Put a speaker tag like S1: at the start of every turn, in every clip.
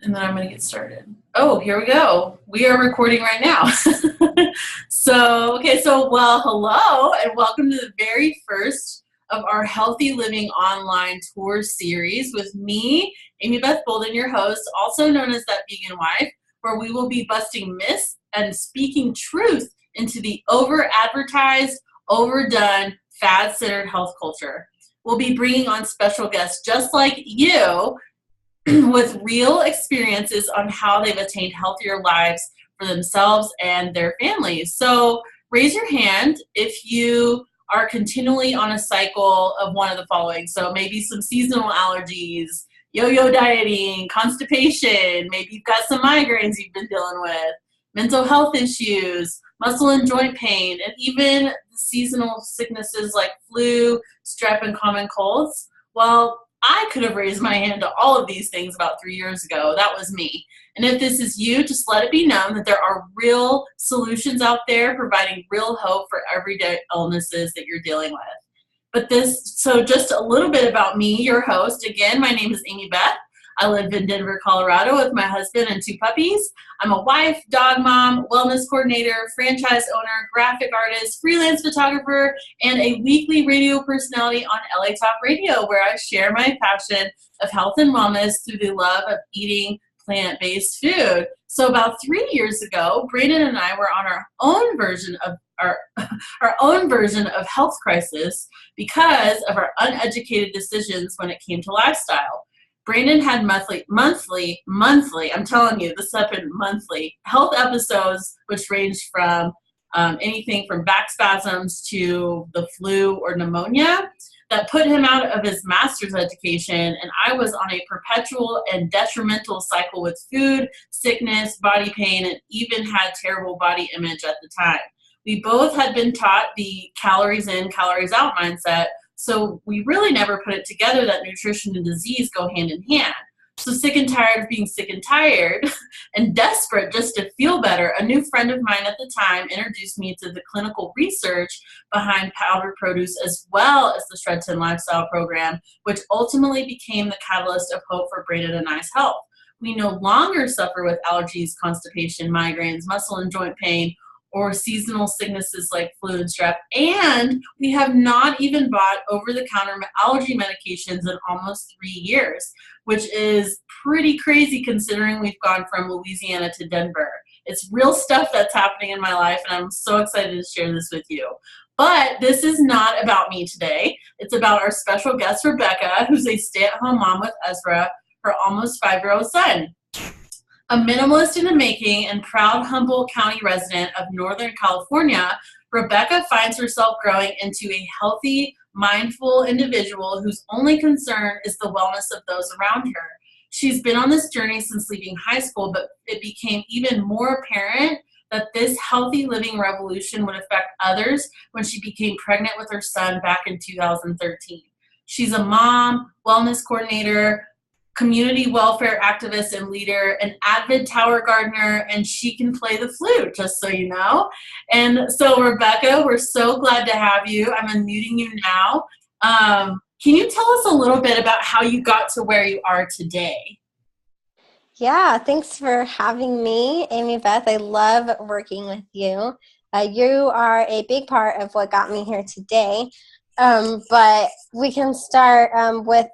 S1: And then I'm going to get started. Oh, here we go. We are recording right now. Hello and welcome to the very first of our Healthy Living Online Tour series with me, amybethbolden, your host, also known as That Vegan Wife, where we will be busting myths and speaking truth into the over-advertised, overdone, fad-centered health culture. We'll be bringing on special guests just like you with real experiences on how they've attained healthier lives for themselves and their families. So raise your hand if you are continually on a cycle of one of the following. So maybe some seasonal allergies, yo-yo dieting, constipation, maybe you've got some migraines you've been dealing with, mental health issues, muscle and joint pain, and even seasonal sicknesses like flu, strep, and common colds. Well, I could have raised my hand to all of these things about 3 years ago. That was me. And if this is you, just let it be known that there are real solutions out there providing real hope for everyday illnesses that you're dealing with. So just a little bit about me, your host. Again, my name is Amy Beth. I live in Denver, Colorado with my husband and 2 puppies. I'm a wife, dog mom, wellness coordinator, franchise owner, graphic artist, freelance photographer, and a weekly radio personality on LA Talk Radio, where I share my passion of health and wellness through the love of eating plant-based food. So about 3 years ago, Brandon and I were on our own version of our health crisis because of our uneducated decisions when it came to lifestyle. Brandon had monthly, I'm telling you, this happened monthly, health episodes, which ranged from anything from back spasms to the flu or pneumonia that put him out of his master's education. And I was on a perpetual and detrimental cycle with food, sickness, body pain, and even had terrible body image at the time. We both had been taught the calories in, calories out mindset. So we really never put it together that nutrition and disease go hand in hand. So sick and tired of being sick and tired and desperate just to feel better, a new friend of mine at the time introduced me to the clinical research behind powdered produce as well as the Shred 10 Lifestyle program, which ultimately became the catalyst of hope for Brandon and I's health. We no longer suffer with allergies, constipation, migraines, muscle and joint pain, or seasonal sicknesses like flu and strep, and we have not even bought over-the-counter allergy medications in almost 3 years, which is pretty crazy considering we've gone from Louisiana to Denver. It's real stuff that's happening in my life, and I'm so excited to share this with you. But this is not about me today. It's about our special guest, Rebekah, who's a stay-at-home mom with Ezra, her almost 5-year-old son. A minimalist in the making and proud Humboldt County resident of Northern California, Rebekah finds herself growing into a healthy, mindful individual whose only concern is the wellness of those around her. She's been on this journey since leaving high school, but it became even more apparent that this healthy living revolution would affect others when she became pregnant with her son back in 2013. She's a mom, wellness coordinator, community welfare activist and leader, an avid tower gardener, and she can play the flute, just so you know. And so, Rebekah, we're so glad to have you. I'm unmuting you now. Can you tell us a little bit about how you got to where you are today?
S2: Yeah, thanks for having me, Amy Beth. I love working with you. You are a big part of what got me here today. But we can start with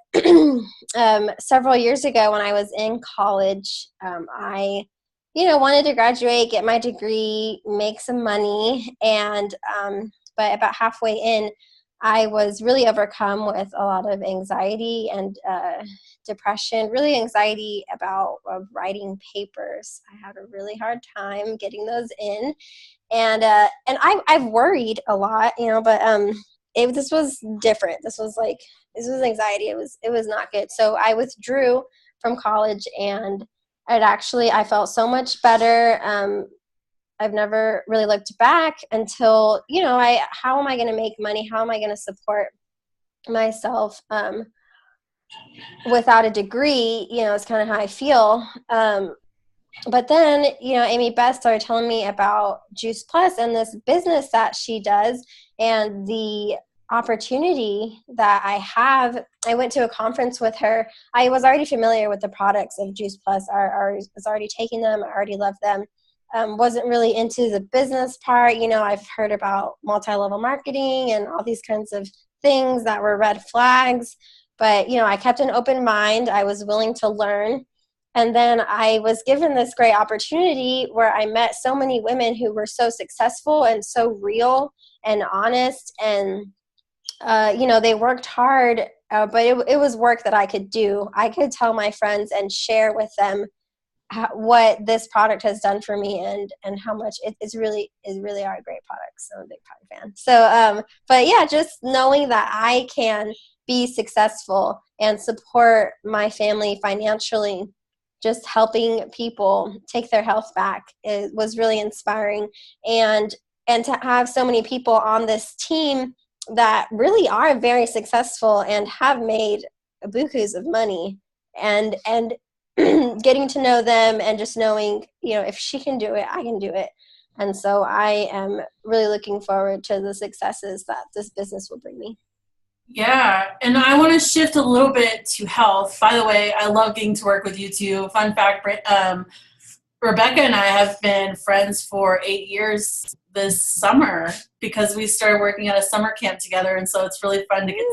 S2: several years ago when I was in college. I wanted to graduate, get my degree, make some money, and but about halfway in, I was really overcome with a lot of anxiety and depression, really anxiety about writing papers. I had a really hard time getting those in, and I've worried a lot, but this was different. This was anxiety. It was not good. So I withdrew from college, and I felt so much better. I've never really looked back until, how am I going to make money? How am I going to support myself without a degree? It's kind of how I feel. But then, Amy Beth started telling me about Juice Plus and this business that she does and the opportunity that I went to a conference with her. I was already familiar with the products of Juice Plus. I was already taking them. I already loved them. Wasn't really into the business part. I've heard about multi-level marketing and all these kinds of things that were red flags. But, I kept an open mind. I was willing to learn. And then I was given this great opportunity where I met so many women who were so successful and so real and honest. And, they worked hard, but it was work that I could do. I could tell my friends and share with them what this product has done for me and how much it really are great products. So I'm a big product fan. So, but yeah, just knowing that I can be successful and support my family financially, just helping people take their health back, it was really inspiring. And to have so many people on this team that really are very successful and have made bukus of money, and getting to know them and just knowing, if she can do it, I can do it. And so I am really looking forward to the successes that this business will bring me.
S1: Yeah, and I want to shift a little bit to health. By the way, I love getting to work with you too. Fun fact, Rebekah and I have been friends for 8 years this summer because we started working at a summer camp together, and so it's really fun to get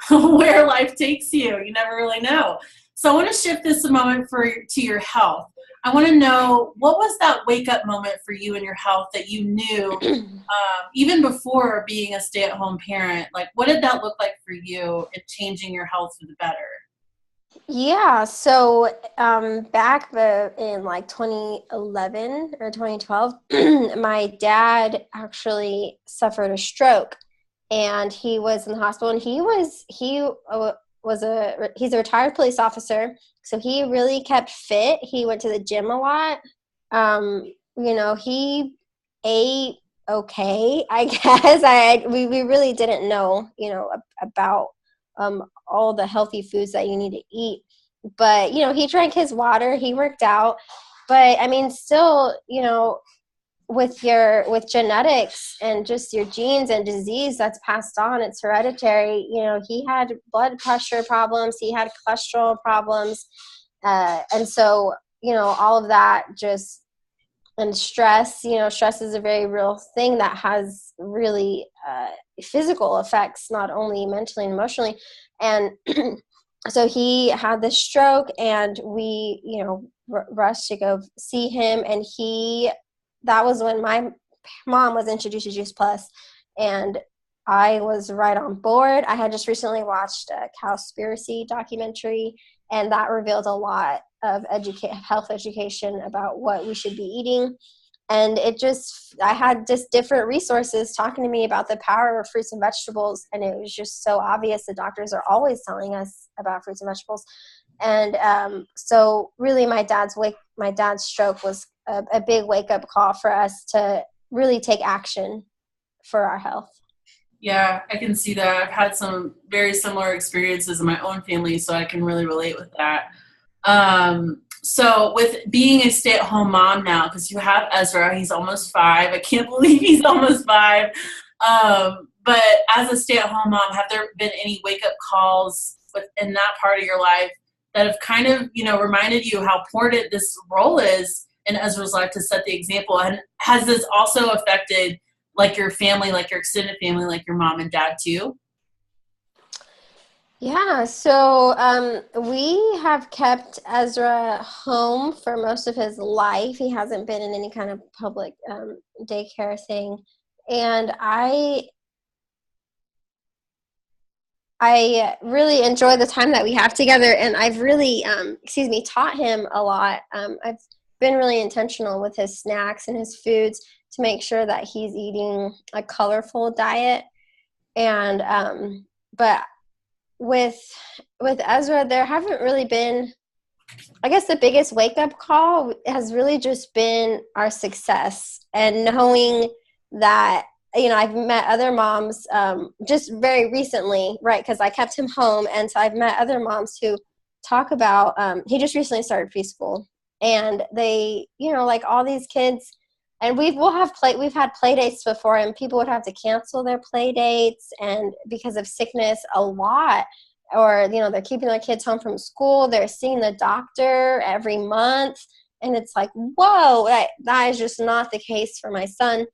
S1: to where life takes you. You never really know. So I want to shift this a moment to your health. I want to know, what was that wake-up moment for you in your health that you knew even before being a stay-at-home parent? Like, what did that look like for you in changing your health for the better?
S2: Yeah, so back in like 2011 or 2012, my dad actually suffered a stroke, and he was in the hospital, and he's a retired police officer, so he really kept fit. He went to the gym a lot. He ate okay, I guess. We really didn't know, about all the healthy foods that you need to eat. But, he drank his water, he worked out. But I mean, still, with genetics and just your genes and disease that's passed on, it's hereditary. He had blood pressure problems, he had cholesterol problems. And so, all of that just, and stress, stress is a very real thing that has really physical effects, not only mentally and emotionally. And so he had this stroke, and we, rushed to go see him. And that was when my mom was introduced to Juice Plus, and I was right on board. I had just recently watched a Cowspiracy documentary, and that revealed a lot of health education about what we should be eating. And I had just different resources talking to me about the power of fruits and vegetables. And it was just so obvious. The doctors are always telling us about fruits and vegetables. And so really my dad's stroke was a big wake-up call for us to really take action for our health.
S1: Yeah, I can see that. I've had some very similar experiences in my own family, so I can really relate with that. So with being a stay-at-home mom now, because you have Ezra, he's almost 5. I can't believe he's almost 5. But as a stay-at-home mom, have there been any wake-up calls in that part of your life that have kind of, reminded you how important this role is in Ezra's life to set the example? And has this also affected like your family, like your extended family, like your mom and dad too?
S2: Yeah, so we have kept Ezra home for most of his life. He hasn't been in any kind of public daycare thing. And I really enjoy the time that we have together, and I've really, taught him a lot. I've been really intentional with his snacks and his foods to make sure that he's eating a colorful diet. And but with Ezra, there haven't really been, I guess the biggest wake-up call has really just been our success and knowing that, I've met other moms just very recently, right, because I kept him home, and so I've met other moms who talk about, he just recently started preschool, and they, like all these kids and we've had play dates before, and people would have to cancel their play dates and because of sickness a lot, or they're keeping their kids home from school, they're seeing the doctor every month, and it's like, whoa, that is just not the case for my son.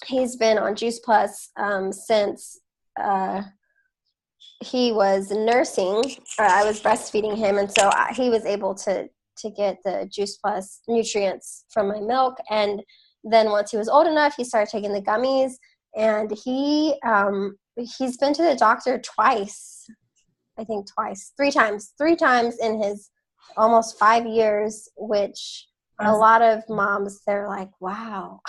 S2: He's been on Juice Plus since he was nursing. I was breastfeeding him, and so he was able to get the Juice Plus nutrients from my milk. And then once he was old enough, he started taking the gummies, and he's been to the doctor three times in his almost 5 years, which a lot of moms, they're like, wow.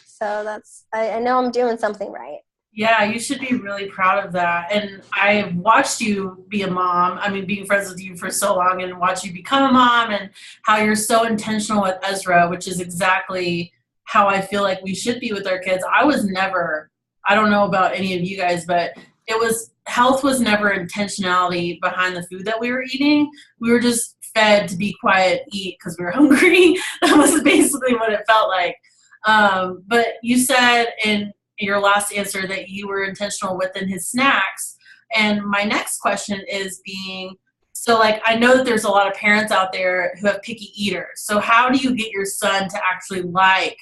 S2: So I know I'm doing something right.
S1: Yeah, you should be really proud of that. And I've watched you be a mom. I mean, being friends with you for so long, and watch you become a mom, and how you're so intentional with Ezra, which is exactly how I feel like we should be with our kids. I don't know about any of you guys, but health was never intentionality behind the food that we were eating. We were just fed to be quiet, eat because we were hungry. That was basically what it felt like. But you said in your last answer that you were intentional within his snacks. And my next question is so like, I know that there's a lot of parents out there who have picky eaters. So how do you get your son to actually like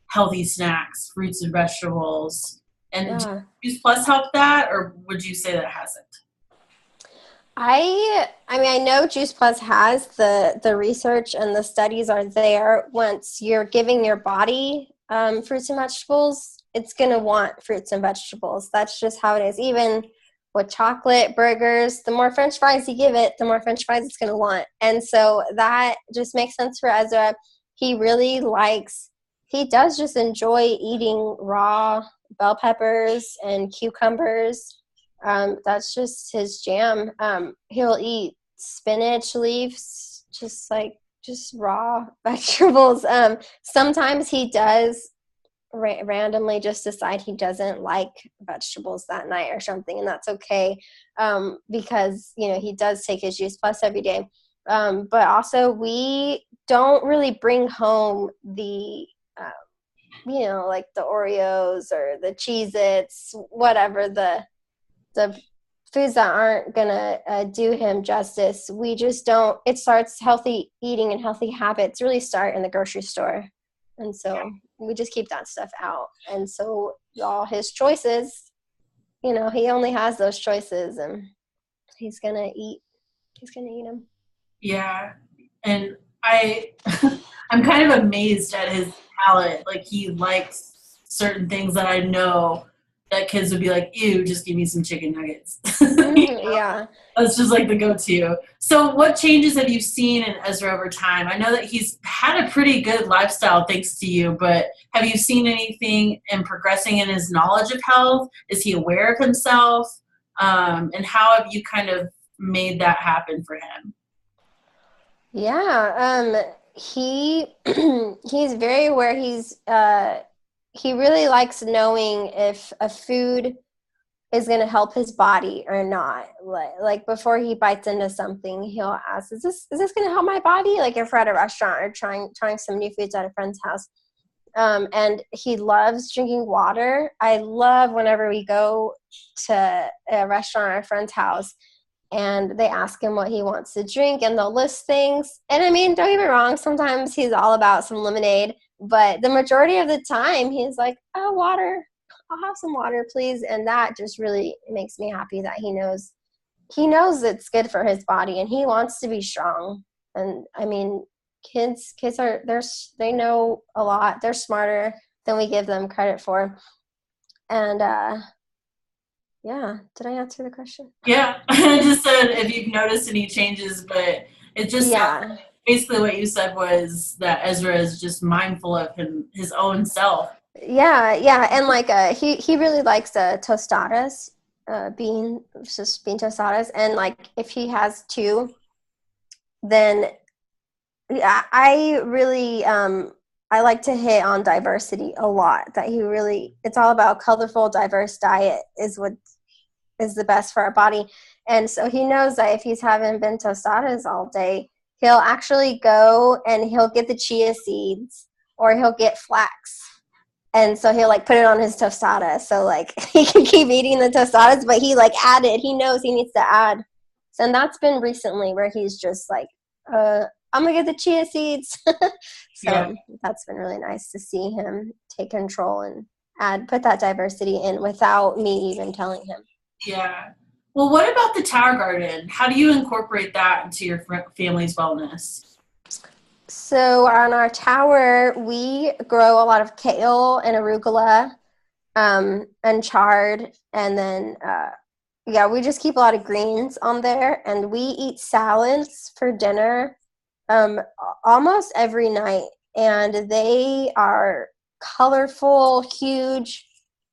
S1: healthy snacks, fruits and vegetables? And does Juice Plus help that, or would you say that it hasn't?
S2: I mean, I know Juice Plus has the research, and the studies are there. Once you're giving your body fruits and vegetables, it's going to want fruits and vegetables. That's just how it is. Even with chocolate, burgers, the more French fries you give it, the more French fries it's going to want. And so that just makes sense for Ezra. He does just enjoy eating raw bell peppers and cucumbers. That's just his jam. He'll eat spinach leaves, just raw vegetables. Sometimes he does randomly just decide he doesn't like vegetables that night or something, and that's okay, because he does take his Juice Plus every day. But also, we don't really bring home the like the Oreos or the Cheez-Its, whatever the foods that aren't gonna do him justice. We just don't. It starts healthy eating and healthy habits really start in the grocery store, and so we just keep that stuff out. And so all his choices, he only has those choices, and he's gonna eat them.
S1: Yeah, and I'm kind of amazed at his palate. Like, he likes certain things that I know that kids would be like, ew, just give me some chicken nuggets.
S2: Yeah.
S1: That's just like the go-to. So what changes have you seen in Ezra over time? I know that he's had a pretty good lifestyle thanks to you, but have you seen anything in progressing in his knowledge of health? Is he aware of himself? And how have you kind of made that happen for him?
S2: Yeah. He's very aware. He really likes knowing if a food is going to help his body or not. Like before he bites into something, he'll ask, is this going to help my body? Like if we're at a restaurant or trying some new foods at a friend's house. And he loves drinking water. I love whenever we go to a restaurant or a friend's house and they ask him what he wants to drink, and they'll list things. And I mean, don't get me wrong, sometimes he's all about some lemonade, but the majority of the time he's like, oh, water, I'll have some water, please. And that just really makes me happy that he knows it's good for his body, and he wants to be strong. And I mean, kids they know a lot. They're smarter than we give them credit for. And yeah, did I answer the question?
S1: Yeah, I just said if you've noticed any changes, but it just basically what you said was that Ezra is just mindful of his own self.
S2: Yeah, and like he really likes tostadas, bean tostadas, and like if he has two, then I really I like to hit on diversity a lot. That it's all about colorful, diverse diet is what is the best for our body. And so he knows that if he's having tostadas all day, he'll actually go and he'll get the chia seeds or he'll get flax. And so he'll like put it on his tostada. So like he can keep eating the tostadas, but he knows he needs to add. So, and that's been recently where he's just like, I'm going to get the chia seeds. So that's been really nice to see him take control and put that diversity in without me even telling him.
S1: Yeah. Well, what about the Tiergarten? How do you incorporate that into your family's wellness?
S2: So on our tower, we grow a lot of kale and arugula and chard. And then, we just keep a lot of greens on there. And we eat salads for dinner almost every night. And they are colorful, huge,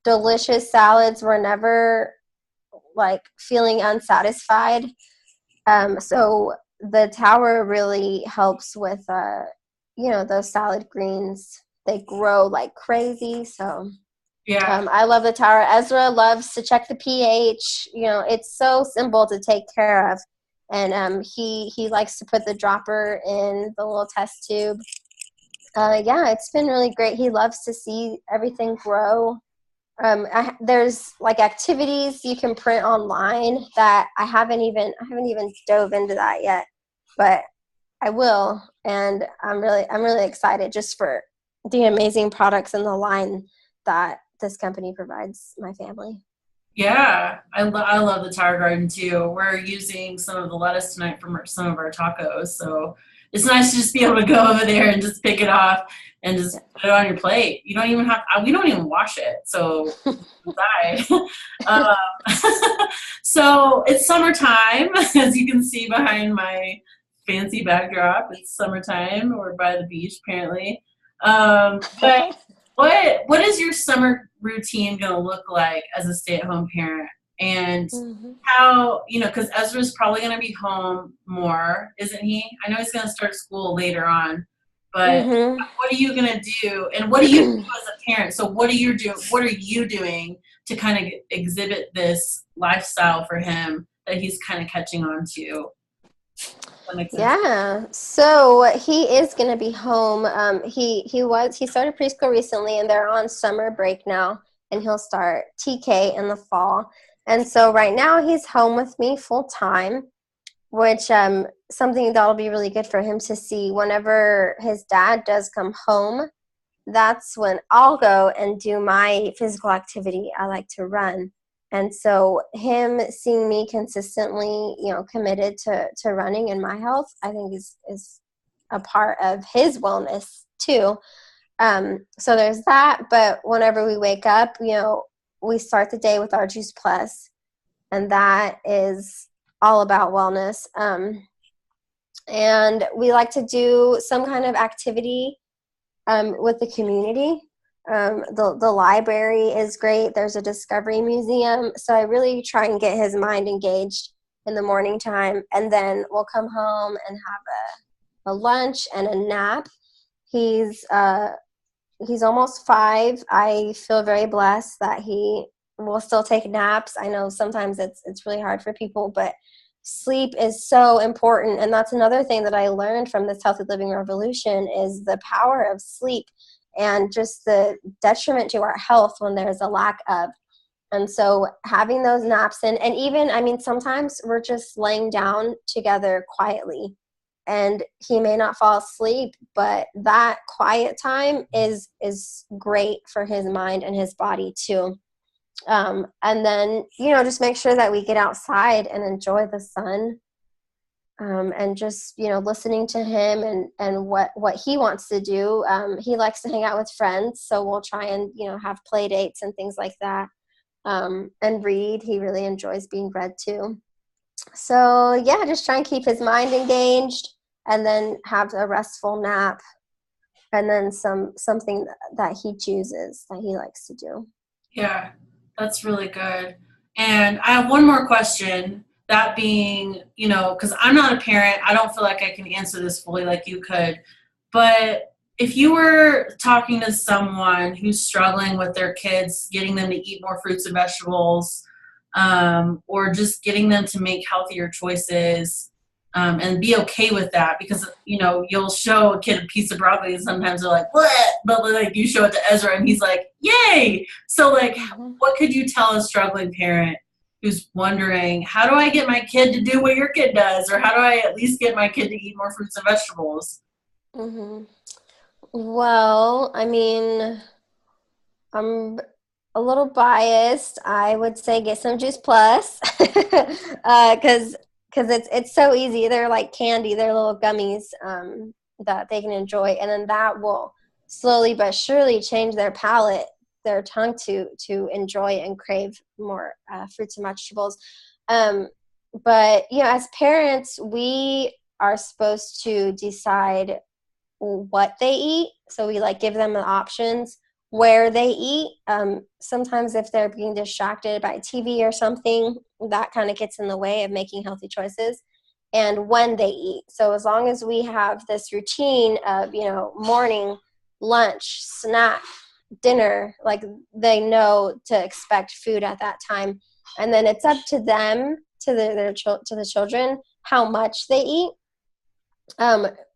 S2: delicious salads. We're never like feeling unsatisfied. So the tower really helps with, those salad greens. They grow like crazy. So I love the tower. Ezra loves to check the pH. It's so simple to take care of. And he likes to put the dropper in the little test tube. It's been really great. He loves to see everything grow. There's like activities you can print online that I haven't even dove into that yet, but I will. And I'm really excited just for the amazing products and the line that this company provides my family.
S1: Yeah, I love the Tiergarten too. We're using some of the lettuce tonight from some of our tacos, so it's nice to just be able to go over there and just pick it off and just put it on your plate. You don't even we don't even wash it, so die. So it's summertime, as you can see behind my fancy backdrop. It's summertime. We're by the beach, apparently. But what is your summer routine going to look like as a stay-at-home parent? And how, because Ezra's probably going to be home more, isn't he? I know he's going to start school later on, but what are you going to do? And what do you do as a parent? So what are you doing to kind of exhibit this lifestyle for him that he's kind of catching on to?
S2: Yeah, so he is going to be home. He started preschool recently, and they're on summer break now, and he'll start TK in the fall. And so right now he's home with me full time, which something that'll be really good for him to see. Whenever his dad does come home, that's when I'll go and do my physical activity. I like to run. And so him seeing me consistently, committed to running and my health, I think is a part of his wellness too. So there's that. But whenever we wake up, we start the day with our Juice Plus, and that is all about wellness. And we like to do some kind of activity with the community. The library is great. There's a discovery museum. So I really try and get his mind engaged in the morning time. And then we'll come home and have a lunch and a nap. He's almost 5. I feel very blessed that he will still take naps. I know sometimes it's really hard for people, but sleep is so important. And that's another thing that I learned from this healthy living revolution is the power of sleep and just the detriment to our health when there's a lack of. And so having those naps and even, sometimes we're just laying down together quietly and he may not fall asleep, but that quiet time is great for his mind and his body too. And then, just make sure that we get outside and enjoy the sun. And just, listening to him and what he wants to do. He likes to hang out with friends, so we'll try and, have play dates and things like that. And read. He really enjoys being read to. So, just try and keep his mind engaged and then have a restful nap and then something that he chooses that he likes to do.
S1: Yeah, that's really good. And I have one more question. That being, because I'm not a parent, I don't feel like I can answer this fully like you could. But if you were talking to someone who's struggling with their kids, getting them to eat more fruits and vegetables, or just getting them to make healthier choices, and be okay with that, because you'll show a kid a piece of broccoli and sometimes they're like, what? But like you show it to Ezra and he's like, yay. So like, what could you tell a struggling parent who's wondering, how do I get my kid to do what your kid does, or how do I at least get my kid to eat more fruits and vegetables?
S2: Well, I mean, I'm a little biased. I would say get some Juice Plus, because it's so easy. They're like candy. They're little gummies that they can enjoy, and then that will slowly but surely change their palate, their tongue to enjoy and crave more fruits and vegetables. But as parents, we are supposed to decide what they eat. So we like give them the options where they eat. Sometimes if they're being distracted by TV or something, that kind of gets in the way of making healthy choices, and when they eat. So as long as we have this routine of, morning, lunch, snack, dinner, like they know to expect food at that time. And then it's up to them, to the children, how much they eat.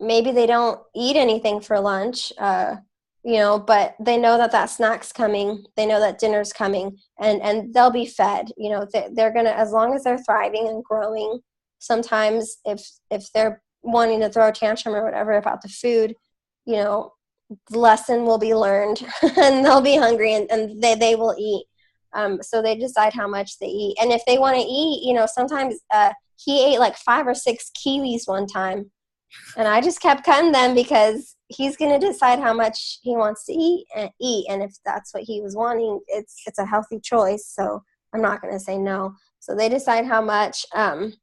S2: Maybe they don't eat anything for lunch, but they know that snack's coming. They know that dinner's coming, and they'll be fed. They're gonna, as long as they're thriving and growing. Sometimes if they're wanting to throw a tantrum or whatever about the food, the lesson will be learned, and they'll be hungry, and they will eat. So they decide how much they eat, and if they want to eat, sometimes he ate like 5 or 6 kiwis one time. And I just kept cutting them because he's going to decide how much he wants to eat. And if that's what he was wanting, it's a healthy choice. So I'm not going to say no. So they decide how much. And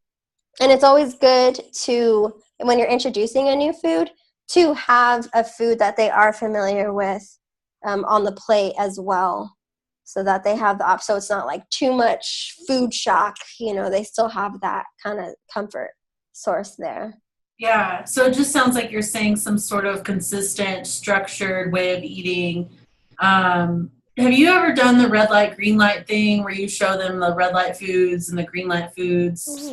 S2: it's always good to, when you're introducing a new food, to have a food that they are familiar with on the plate as well, so that they have the so it's not like too much food shock. They still have that kind of comfort source there.
S1: Yeah, so it just sounds like you're saying some sort of consistent, structured way of eating. Have you ever done the red light, green light thing where you show them the red light foods and the green light foods?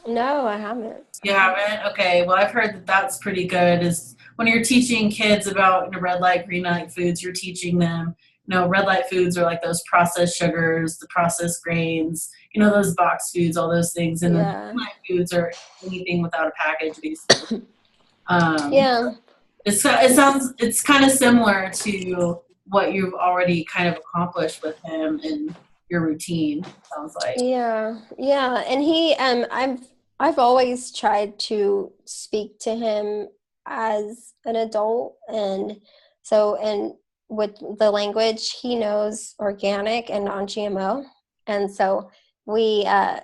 S2: No, I haven't.
S1: You haven't? Okay, well, I've heard that that's pretty good. Is when you're teaching kids about red light, green light foods, you're teaching them, red light foods are like those processed sugars, the processed grains, those box foods, all those things. And then green light foods are anything without a package, basically. It's kind of similar to what you've already kind of accomplished with him in your routine, sounds like.
S2: Yeah. And he, I've always tried to speak to him as an adult, and with the language, he knows organic and non-GMO. And so we, like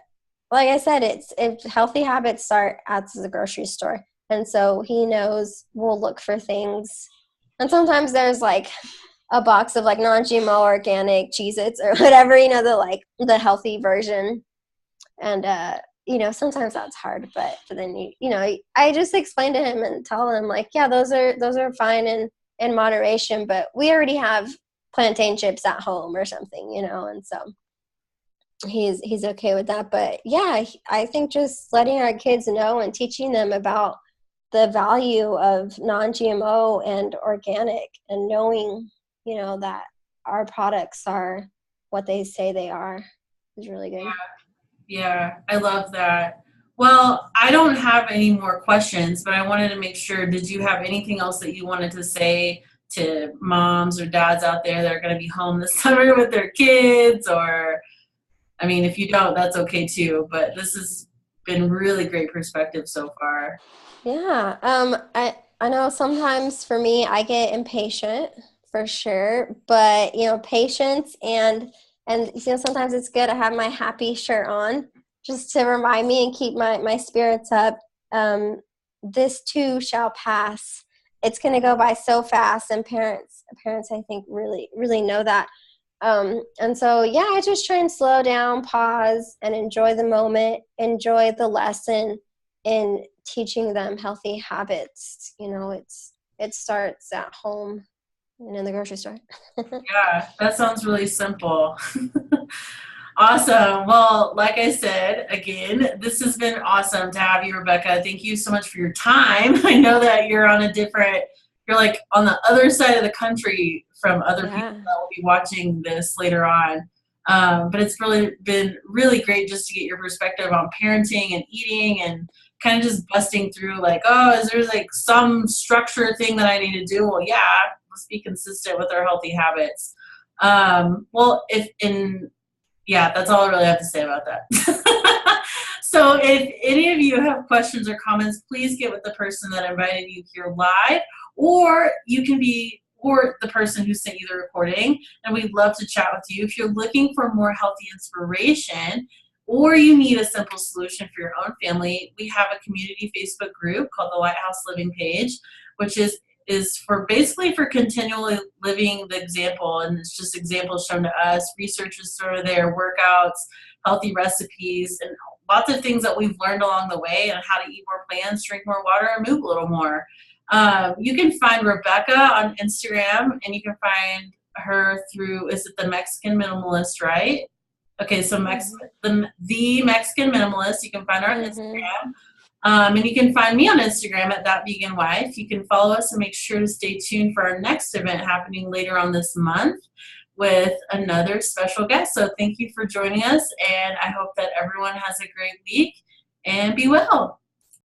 S2: I said, it's healthy habits start at the grocery store. And so he knows we'll look for things. And sometimes there's like a box of like non-GMO organic Cheez-Its or whatever, the healthy version. And, sometimes that's hard, but then, I just explain to him and tell him like, yeah, those are fine in moderation, but we already have plantain chips at home or something, and so he's okay with that. But yeah, I think just letting our kids know and teaching them about the value of non-GMO and organic, and knowing, that our products are what they say they are, is really good.
S1: Yeah, I love that. Well, I don't have any more questions, but I wanted to make sure, did you have anything else that you wanted to say to moms or dads out there that are going to be home this summer with their kids? Or, I mean, if you don't, that's okay too, but this has been really great perspective so far.
S2: Yeah. I know sometimes for me, I get impatient for sure, but patience and sometimes it's good to have my happy shirt on just to remind me and keep my spirits up. This too shall pass. It's going to go by so fast, and parents I think really, really know that. And so, yeah, I just try and slow down, pause, and enjoy the moment, enjoy the lesson in teaching them healthy habits. It starts at home and in the grocery store.
S1: Yeah, that sounds really simple. Awesome. Well, like I said, again, this has been awesome to have you, Rebekah. Thank you so much for your time. I know that you're on a different, you're like on the other side of the country from other people
S2: Yeah.
S1: that will be watching this later on. But it's really been really great just to get your perspective on parenting and eating and kind of just busting through like, oh, is there like some structure thing that I need to do? Well, yeah, let's be consistent with our healthy habits. Well, if in Yeah, that's all I really have to say about that. So if any of you have questions or comments, please get with the person that invited you here live, or you can be, or the person who sent you the recording, and we'd love to chat with you. If you're looking for more healthy inspiration, or you need a simple solution for your own family, we have a community Facebook group called the Lighthouse Living Page, which is for basically for continually living the example, and it's just examples shown to us. Research is sort of there, workouts, healthy recipes, and lots of things that we've learned along the way, and how to eat more plants, drink more water, and move a little more. You can find Rebekah on Instagram, and you can find her through, is it the Mexican Minimalist, right? Okay, so the Mexican Minimalist. You can find her on Instagram. And you can find me on Instagram at That Vegan Wife. You can follow us and make sure to stay tuned for our next event happening later on this month with another special guest. So thank you for joining us, and I hope that everyone has a great week, and be well.